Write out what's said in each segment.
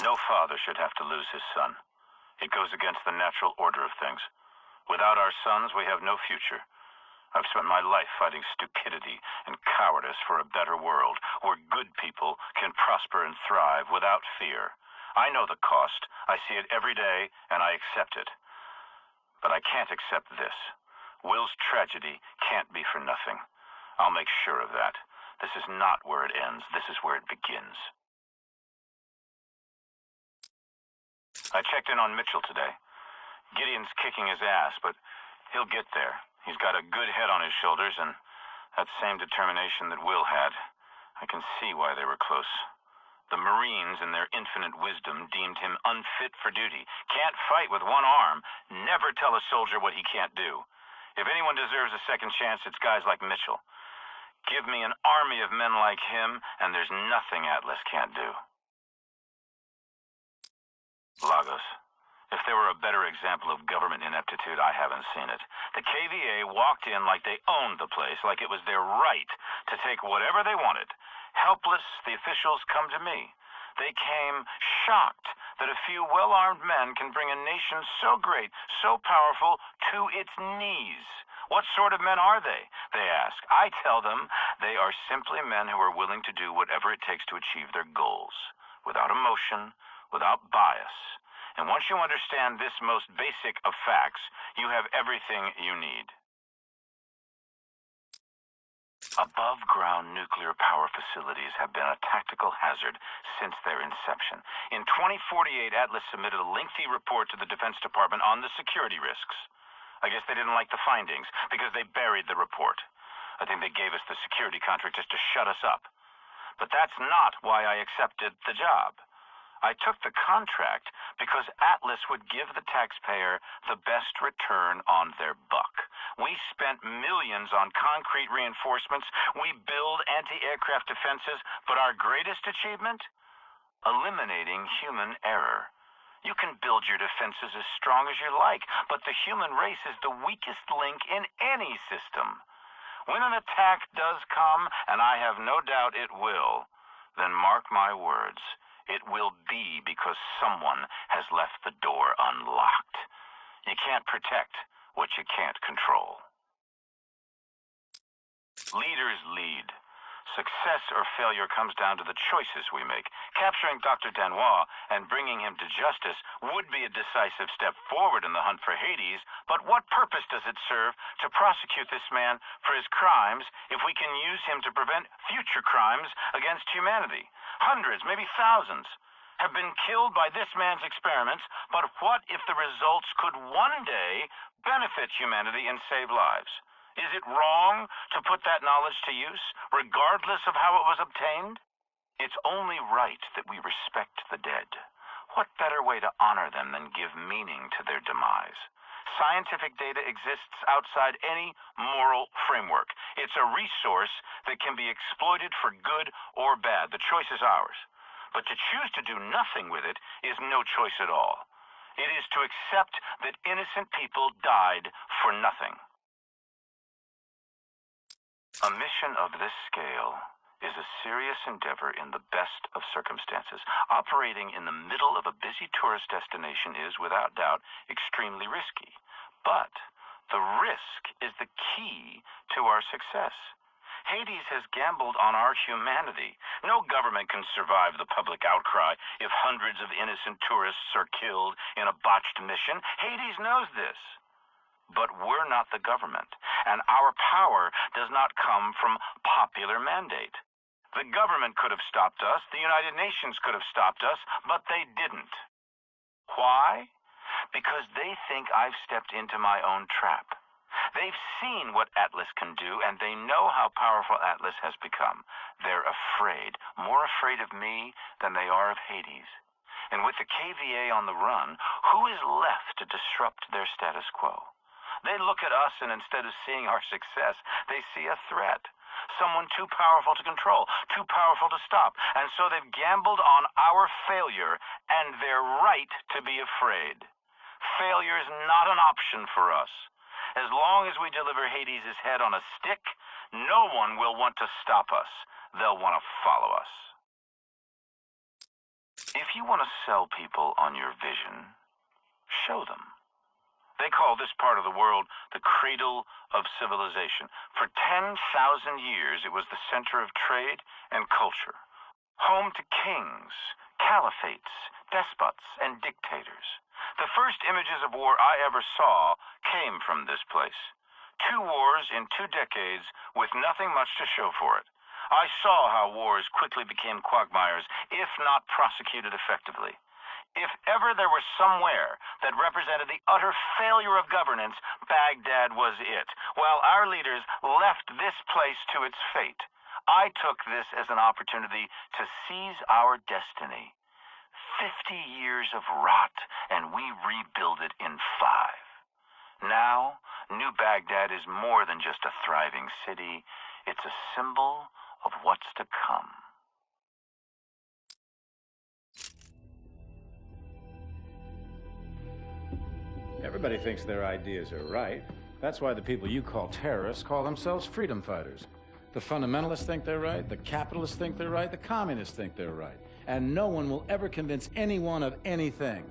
No father should have to lose his son. It goes against the natural order of things. Without our sons, we have no future. I've spent my life fighting stupidity and cowardice for a better world, where good people can prosper and thrive without fear. I know the cost. I see it every day, and I accept it. But I can't accept this. Will's tragedy can't be for nothing. I'll make sure of that. This is not where it ends. This is where it begins. I checked in on Mitchell today. Gideon's kicking his ass, but he'll get there. He's got a good head on his shoulders, and that same determination that Will had. I can see why they were close. The Marines, in their infinite wisdom, deemed him unfit for duty. Can't fight with one arm. Never tell a soldier what he can't do. If anyone deserves a second chance, it's guys like Mitchell. Give me an army of men like him, and there's nothing Atlas can't do. Lagos. If there were a better example of government ineptitude, I haven't seen it. The KVA walked in like they owned the place, like it was their right to take whatever they wanted. Helpless, the officials come to me. They came shocked that a few well-armed men can bring a nation so great, so powerful, to its knees. What sort of men are they? They ask. I tell them they are simply men who are willing to do whatever it takes to achieve their goals, without emotion, without bias. And once you understand this most basic of facts, you have everything you need. Above-ground nuclear power facilities have been a tactical hazard since their inception. In 2048, Atlas submitted a lengthy report to the Defense Department on the security risks. I guess they didn't like the findings because they buried the report. I think they gave us the security contract just to shut us up. But that's not why I accepted the job. I took the contract because Atlas would give the taxpayer the best return on their buck. We spent millions on concrete reinforcements. We build anti-aircraft defenses, but our greatest achievement? Eliminating human error. You can build your defenses as strong as you like, but the human race is the weakest link in any system. When an attack does come, and I have no doubt it will, then mark my words, it will be because someone has left the door unlocked. You can't protect what you can't control. Leaders lead. Success or failure comes down to the choices we make. Capturing Dr. Danois and bringing him to justice would be a decisive step forward in the hunt for Hades, but what purpose does it serve to prosecute this man for his crimes if we can use him to prevent future crimes against humanity? Hundreds, maybe thousands, have been killed by this man's experiments, but what if the results could one day benefit humanity and save lives? Is it wrong to put that knowledge to use, regardless of how it was obtained? It's only right that we respect the dead. What better way to honor them than give meaning to their demise? Scientific data exists outside any moral framework. It's a resource that can be exploited for good or bad. The choice is ours. But to choose to do nothing with it is no choice at all. It is to accept that innocent people died for nothing. A mission of this scale is a serious endeavor in the best of circumstances. Operating in the middle of a busy tourist destination is, without doubt, extremely risky. But the risk is the key to our success. Hades has gambled on our humanity. No government can survive the public outcry if hundreds of innocent tourists are killed in a botched mission. Hades knows this. But we're not the government, and our power does not come from popular mandate. The government could have stopped us, the United Nations could have stopped us, but they didn't. Why? Because they think I've stepped into my own trap. They've seen what Atlas can do, and they know how powerful Atlas has become. They're afraid, more afraid of me than they are of Hades. And with the KVA on the run, who is left to disrupt their status quo? They look at us, and instead of seeing our success, they see a threat. Someone too powerful to control, too powerful to stop. And so they've gambled on our failure and their right to be afraid. Failure is not an option for us. As long as we deliver Hades' head on a stick, no one will want to stop us. They'll want to follow us. If If you want to sell people on your vision, show them. They call this part of the world the cradle of civilization. For 10,000 years, it was the center of trade and culture, home to kings, caliphates, despots, and dictators. The first images of war I ever saw came from this place. 2 wars in 2 decades with nothing much to show for it. I saw how wars quickly became quagmires, if not prosecuted effectively. If ever there was somewhere that represented the utter failure of governance, Baghdad was it. While our leaders left this place to its fate, I took this as an opportunity to seize our destiny. 50 years of rot, and we rebuild it in 5. Now, New Baghdad is more than just a thriving city. It's a symbol of what's to come. Everybody thinks their ideas are right. That's why the people you call terrorists call themselves freedom fighters. The fundamentalists think they're right, the capitalists think they're right, the communists think they're right. And no one will ever convince anyone of anything.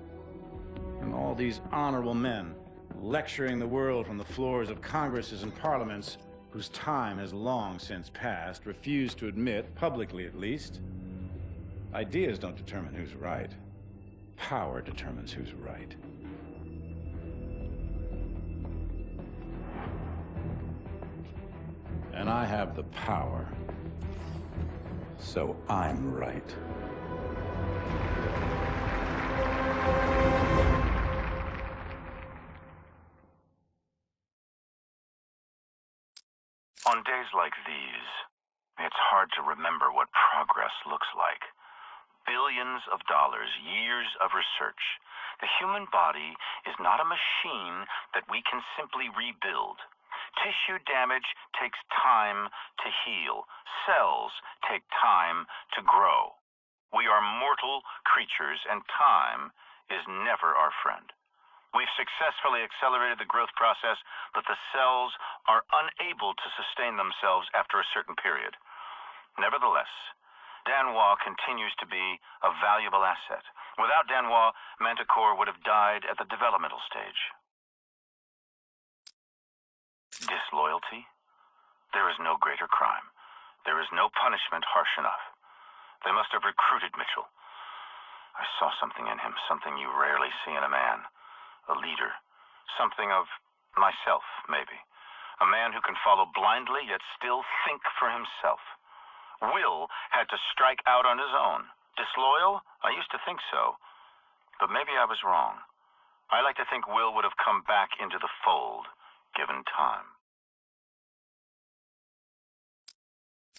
And all these honorable men lecturing the world from the floors of Congresses and parliaments whose time has long since passed refuse to admit, publicly at least, ideas don't determine who's right. Power determines who's right. And I have the power, so I'm right. On days like these, it's hard to remember what progress looks like. Billions of dollars, years of research. The human body is not a machine that we can simply rebuild. Tissue damage takes time to heal. Cells take time to grow. We are mortal creatures, and time is never our friend. We've successfully accelerated the growth process, but the cells are unable to sustain themselves after a certain period. Nevertheless, Danois continues to be a valuable asset. Without Danois, Manticore would have died at the developmental stage. Disloyalty? There is no greater crime. There is no punishment harsh enough. They must have recruited Mitchell. I saw something in him, something you rarely see in a man. A leader. Something of myself, maybe. A man who can follow blindly, yet still think for himself. Will had to strike out on his own. Disloyal? I used to think so. But maybe I was wrong. I like to think Will would have come back into the fold, given time.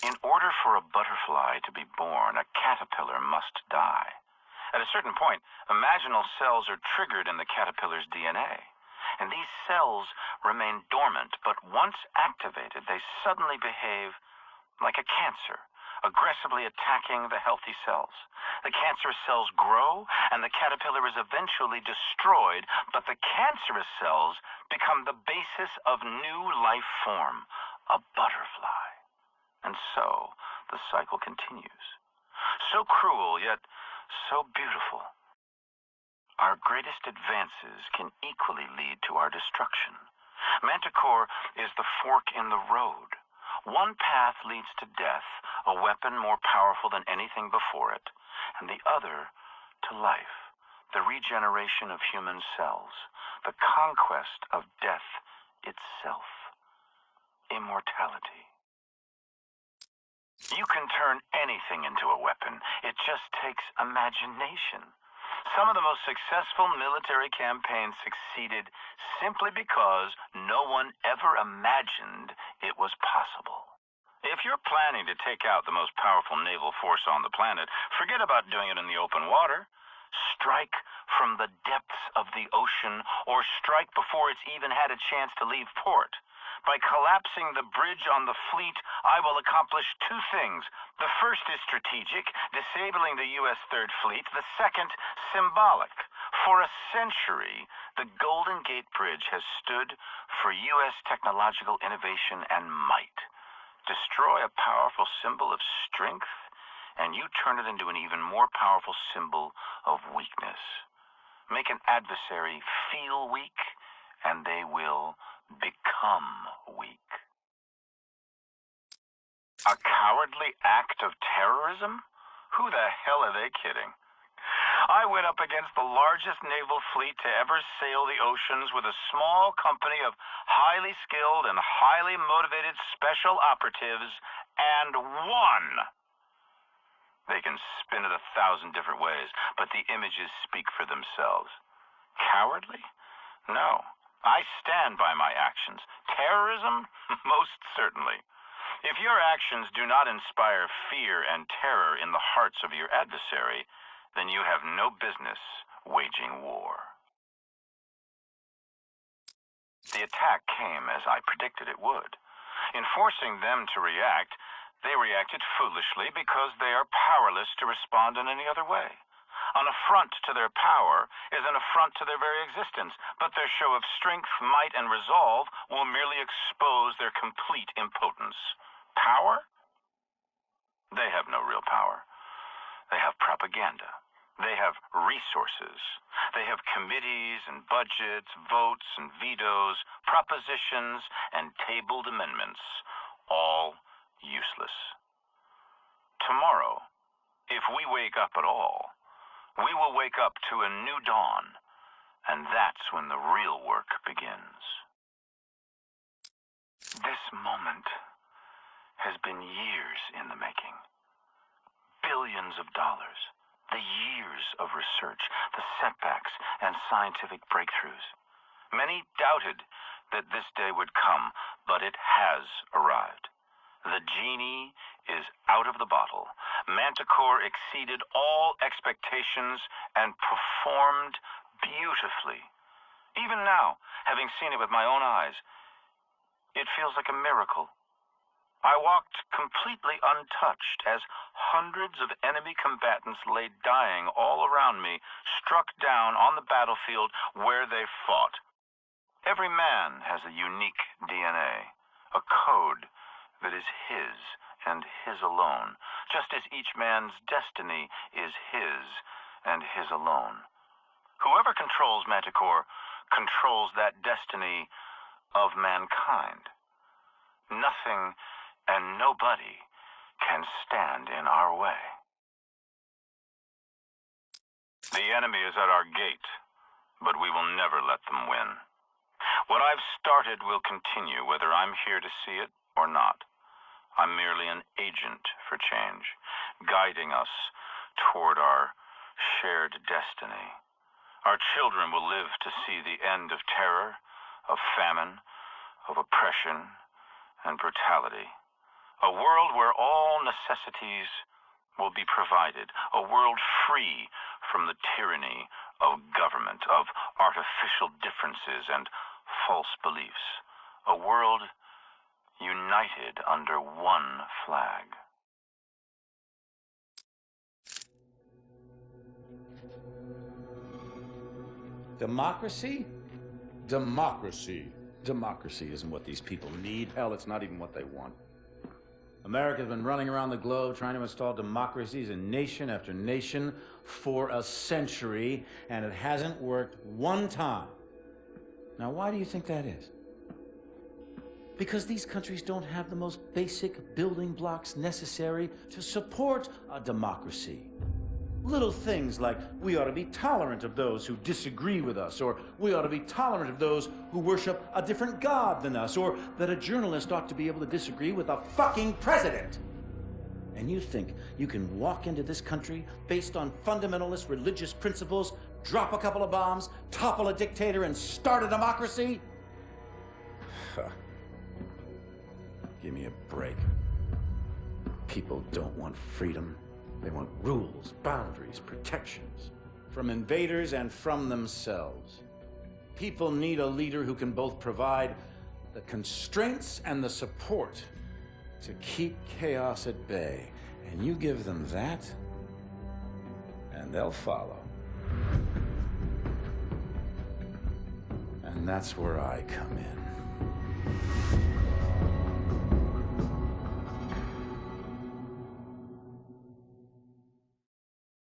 In order for a butterfly to be born, a caterpillar must die. At a certain point, imaginal cells are triggered in the caterpillar's DNA. And these cells remain dormant, but once activated, they suddenly behave like a cancer, aggressively attacking the healthy cells. The cancerous cells grow, and the caterpillar is eventually destroyed, but the cancerous cells become the basis of new life form, a butterfly. And so, the cycle continues. So cruel, yet so beautiful. Our greatest advances can equally lead to our destruction. Manticore is the fork in the road. One path leads to death, a weapon more powerful than anything before it, and the other to life, the regeneration of human cells, the conquest of death itself, immortality. You can turn anything into a weapon. It just takes imagination. Some of the most successful military campaigns succeeded simply because no one ever imagined it was possible. If you're planning to take out the most powerful naval force on the planet, forget about doing it in the open water. Strike from the depths of the ocean, or strike before it's even had a chance to leave port. By collapsing the bridge on the fleet, I will accomplish 2 things. The first is strategic, disabling the U.S. Third Fleet. The second, symbolic. For a century, the Golden Gate Bridge has stood for U.S. technological innovation and might. Destroy a powerful symbol of strength and you turn it into an even more powerful symbol of weakness. Make an adversary feel weak, and they will become weak. A cowardly act of terrorism? Who the hell are they kidding? I went up against the largest naval fleet to ever sail the oceans with a small company of highly skilled and highly motivated special operatives, and won. They can spin it 1,000 different ways, but the images speak for themselves. Cowardly? No. I stand by my actions. Terrorism? Most certainly. If your actions do not inspire fear and terror in the hearts of your adversary, then you have no business waging war. The attack came as I predicted it would. In forcing them to react, they reacted foolishly because they are powerless to respond in any other way. An affront to their power is an affront to their very existence, but their show of strength, might, and resolve will merely expose their complete impotence. Power? They have no real power. They have propaganda. They have resources. They have committees and budgets, votes and vetoes, propositions and tabled amendments, all useless. Tomorrow, if we wake up at all, we will wake up to a new dawn, and that's when the real work begins. This moment has been years in the making. Billions of dollars. The years of research, the setbacks, and scientific breakthroughs. Many doubted that this day would come, but it has arrived. The genie is out of the bottle. Manticore exceeded all expectations and performed beautifully. Even now, having seen it with my own eyes, it feels like a miracle. I walked completely untouched as hundreds of enemy combatants lay dying all around me, struck down on the battlefield where they fought. Every man has a unique DNA, a code that is his and his alone, just as each man's destiny is his and his alone. Whoever controls Manticore controls that destiny of mankind. Nothing and nobody can stand in our way. The enemy is at our gate, but we will never let them win. What I've started will continue, whether I'm here to see it or not. I'm merely an agent for change, guiding us toward our shared destiny. Our children will live to see the end of terror, of famine, of oppression, and brutality. A world where all necessities will be provided. A world free from the tyranny of government, of artificial differences and false beliefs. A world united under one flag. Democracy? Democracy. Democracy isn't what these people need. Hell, it's not even what they want. America's been running around the globe trying to install democracies in nation after nation for a century, and it hasn't worked one time. Now, why do you think that is? Because these countries don't have the most basic building blocks necessary to support a democracy. Little things like we ought to be tolerant of those who disagree with us, or we ought to be tolerant of those who worship a different god than us, or that a journalist ought to be able to disagree with a fucking president. And you think you can walk into this country based on fundamentalist religious principles, drop a couple of bombs, topple a dictator, and start a democracy? Give me a break. People don't want freedom. They want rules, boundaries, protections from invaders and from themselves. People need a leader who can both provide the constraints and the support to keep chaos at bay. And you give them that, and they'll follow. And that's where I come in.